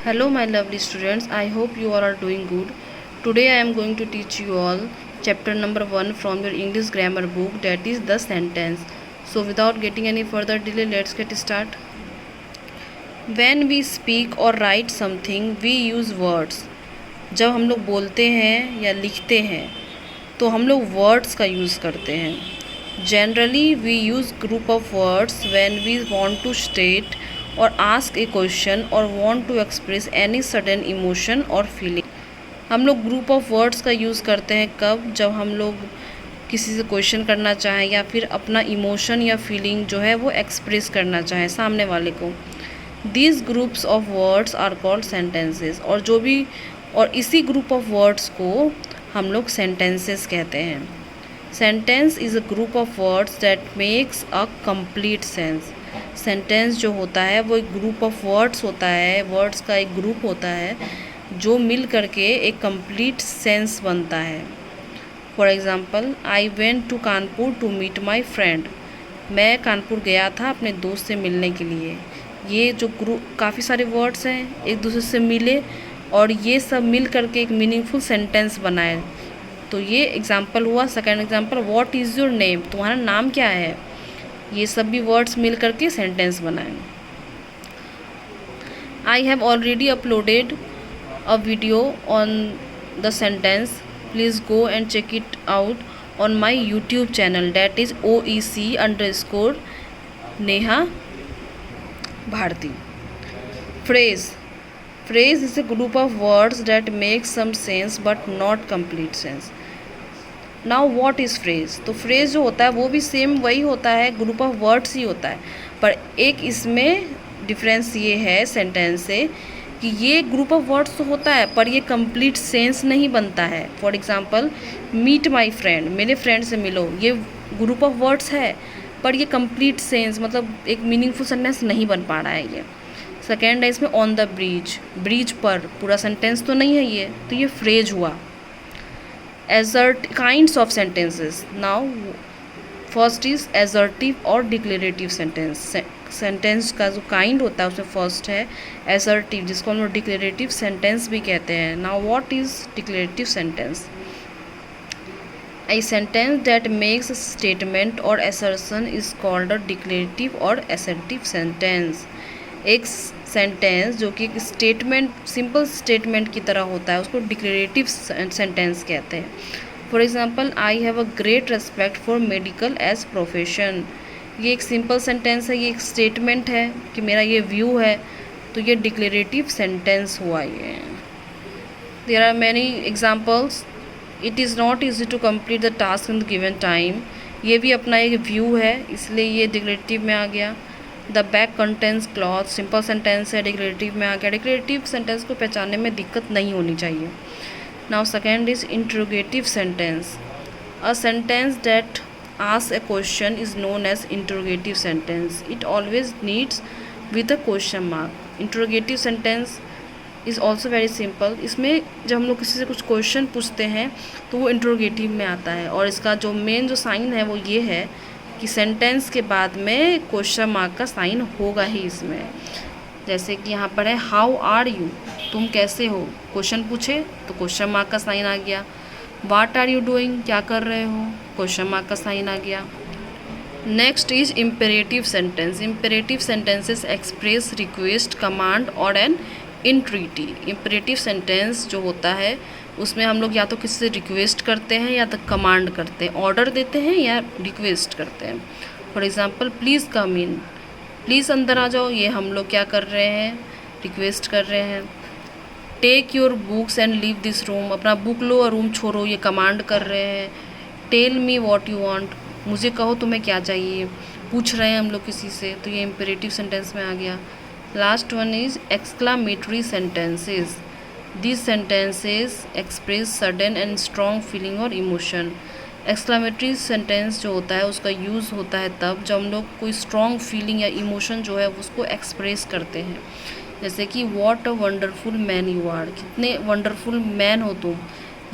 Hello my lovely students, I hope you all are doing good. Today I am going to teach you all chapter number 1 from your English grammar book, that is the sentence. So without getting any further delay, let's get start. When we speak or write something, we use words. जब हम लोग बोलते हैं या लिखते हैं तो हम लोग वर्ड्स का यूज़ करते हैं. Generally we use group of words when we want to state और आस्क ए क्वेश्चन और want to express any sudden emotion और फीलिंग. हम लोग ग्रुप ऑफ वर्ड्स का यूज़ करते हैं कब? जब हम लोग किसी से क्वेश्चन करना चाहें या फिर अपना इमोशन या फीलिंग जो है वो एक्सप्रेस करना चाहें सामने वाले को. These groups of words are called sentences. और इसी ग्रुप ऑफ वर्ड्स को हम लोग सेंटेंसेस कहते हैं. Sentence is a group of words that makes a complete sense. Sentence जो होता है वो एक ग्रुप ऑफ वर्ड्स होता है, वर्ड्स का एक ग्रुप होता है जो मिल करके एक कंप्लीट सेंस बनता है. For example, I went to Kanpur to meet my friend. मैं कानपुर गया था अपने दोस्त से मिलने के लिए. ये जो ग्रुप काफ़ी सारे वर्ड्स हैं एक दूसरे से मिले और ये सब मिल करके एक मीनिंगफुल सेंटेंस बनाए. तो ये एग्ज़ाम्पल हुआ. Second example, what is your name, तुम्हारा नाम क्या है. ये सब भी वर्ड्स मिल करके सेंटेंस बनाए. I have already uploaded a video on the sentence. Please go and check it out on my YouTube channel, that is OEC_नेहा Bharti. Phrase. Phrase is a group of words that make some sense but not complete sense. Now what is phrase? तो phrase जो होता है वो भी same वही होता है, ग्रुप ऑफ वर्ड्स ही होता है. पर एक इसमें डिफरेंस ये है सेंटेंस से कि ये ग्रुप ऑफ वर्ड्स तो होता है पर ये कंप्लीट सेंस नहीं बनता है. For example, meet my friend, मेरे फ्रेंड से मिलो, ये ग्रुप ऑफ वर्ड्स है पर ये कंप्लीट सेंस मतलब एक मीनिंगफुल सेंटेंस नहीं बन पा रहा है ये. सेकेंड है इसमें ऑन द ब्रिज, ब्रिज पर, पूरा सेंटेंस तो नहीं है ये, तो ये फ्रेज हुआ. Assert kinds of sentences. Now first is assertive और डिक्लेरेटिव सेंटेंस. सेंटेंस का जो काइंड होता है उसमें फर्स्ट है एजर्टिव, जिसको हम लोग डिक्लेरेटिव सेंटेंस भी कहते हैं. Now what is declarative sentence? A sentence that makes a statement or assertion is called a declarative or assertive sentence. एक सेंटेंस जो कि एक स्टेटमेंट, सिंपल स्टेटमेंट की तरह होता है उसको डिक्लेरेटिव सेंटेंस कहते हैं. For example, I have a great respect for medical as profession. ये एक सिंपल सेंटेंस है, ये एक स्टेटमेंट है कि मेरा ये व्यू है, तो ये डिक्लेरेटिव सेंटेंस हुआ. ये there are many examples. It is not easy to complete the task in the given time. ये भी अपना एक व्यू है इसलिए ये डिक्लेरेटिव में आ गया. The bag contains cloth, simple sentence है, डिक्लेरेटिव में आ गया. डिक्लेरेटिव सेंटेंस को पहचानने में दिक्कत नहीं होनी चाहिए. Now second is interrogative sentence. A sentence that ask a question is known as interrogative sentence. It always needs with a question mark. Interrogative sentence is also very simple. इसमें जब हम लोग किसी से कुछ क्वेश्चन पूछते हैं तो वो इंट्रोगेटिव में आता है और इसका जो मेन जो साइन है वो ये है कि सेंटेंस के बाद में क्वेश्चन मार्क का साइन होगा ही इसमें. जैसे कि यहाँ पर है हाउ आर यू, तुम कैसे हो, क्वेश्चन पूछे तो क्वेश्चन मार्क का साइन आ गया. व्हाट आर यू डूइंग, क्या कर रहे हो, क्वेश्चन मार्क का साइन आ गया. Next is imperative sentence. Imperative sentences express request, command और एन इंट्रीटी. इम्पेरेटिव सेंटेंस जो होता है उसमें हम लोग या तो किसी से रिक्वेस्ट करते हैं या तो कमांड करते हैं, ऑर्डर देते हैं या रिक्वेस्ट करते हैं. For example, please come in, please अंदर आ जाओ, ये हम लोग क्या कर रहे हैं, रिक्वेस्ट कर रहे हैं. Take your books and leave this room, अपना बुक लो और रूम छोड़ो, ये कमांड कर रहे हैं. Tell me what you want, मुझे कहो तुम्हें क्या चाहिए, पूछ रहे हैं हम लोग किसी से, तो ये इम्पेरेटिव सेंटेंस में आ गया. Last one is exclamatory sentences. These sentences express sudden and strong feeling और emotion. एक्सक्लामेटरी सेंटेंस जो होता है उसका यूज़ होता है तब जब हम लोग कोई स्ट्रॉन्ग फीलिंग या इमोशन जो है उसको एक्सप्रेस करते हैं. जैसे कि what a wonderful man you are, कितने वंडरफुल मैन हो तुम,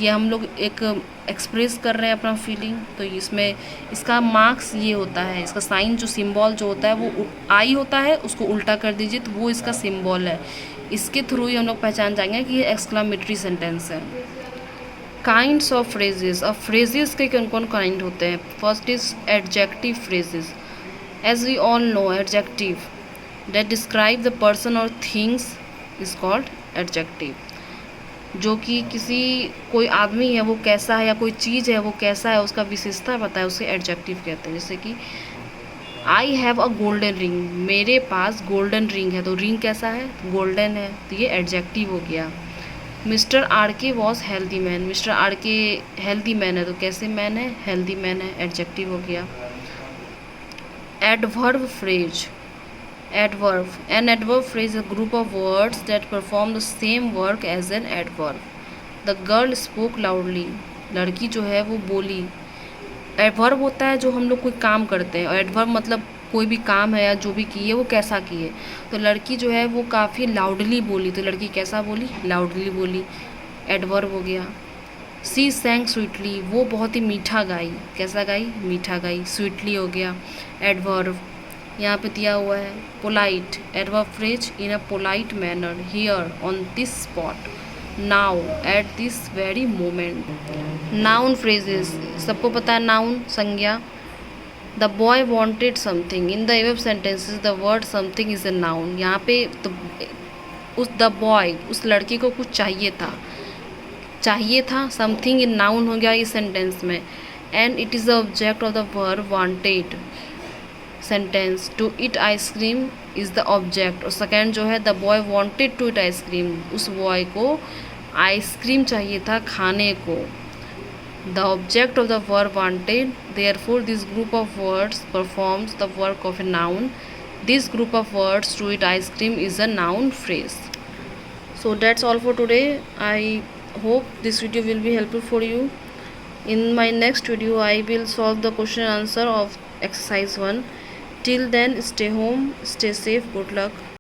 ये हम लोग एक एक्सप्रेस कर रहे हैं अपना फीलिंग. तो इसमें इसका मार्क्स ये होता है, इसका साइन जो सिंबल जो होता है वो आई होता है, उसको उल्टा कर दीजिए तो वो इसका सिंबल है. इसके थ्रू ही हम लोग पहचान जाएंगे कि ये एक्सक्लामेटरी सेंटेंस है। Kinds of phrases. अब फ्रेजेस के कौन कौन काइंड होते हैं? First is adjective phrases. As we all know, adjective that describe the person और थिंग्स इज कॉल्ड एडजेक्टिव। जो कि किसी कोई आदमी है वो कैसा है, या कोई चीज़ है वो कैसा है, उसका विशेषता बताए, उसे एडजेक्टिव कहते हैं। जैसे कि आई हैव अ गोल्डन रिंग, मेरे पास गोल्डन रिंग है, तो रिंग कैसा है? गोल्डन है, तो ये एडजेक्टिव हो गया। Mister R K was healthy man, mister R K healthy man है, तो कैसे मैन है? हेल्दी मैन है, एडजेक्टिव हो गया। Adverb phrase. Adverb, an adverb phrase a group of words that perform the same work as an adverb. The girl spoke loudly, लड़की जो है वो बोली। एडवर्ब होता है जो हम लोग कोई काम करते हैं, और एडवर्ब मतलब कोई भी काम है या जो भी किए वो कैसा किए। तो लड़की जो है वो काफ़ी लाउडली बोली, तो लड़की कैसा बोली? लाउडली बोली, एडवर्ब हो गया। सी सैंग स्वीटली, वो बहुत ही मीठा गाई, कैसा गाई? मीठा गाई, स्वीटली हो गया, एडवर्ब। यहाँ पे दिया हुआ है polite, adverb phrase in a polite manner, here, on this spot, now, at this very moment. Noun phrases, सबको पता है नाउन संज्ञा। The boy wanted something, in the above sentences the word something is a noun. यहाँ पे तो उस the boy, उस लड़के को कुछ चाहिए था, चाहिए था, समथिंग इन नाउन हो गया इस सेंटेंस में। And it is the object of the verb wanted. Sentence to eat ice cream is the object, और सेकेंड जो है the boy wanted to eat ice cream, उस बॉय को आइसक्रीम चाहिए था खाने को। The object of the verb wanted, therefore this group of words performs the work of a noun. This group of words to eat ice cream is a noun phrase. So that's all for today. I hope this video will be helpful for you. In my next video I will solve the question and answer of exercise 1. Till then, stay home, stay safe, good luck.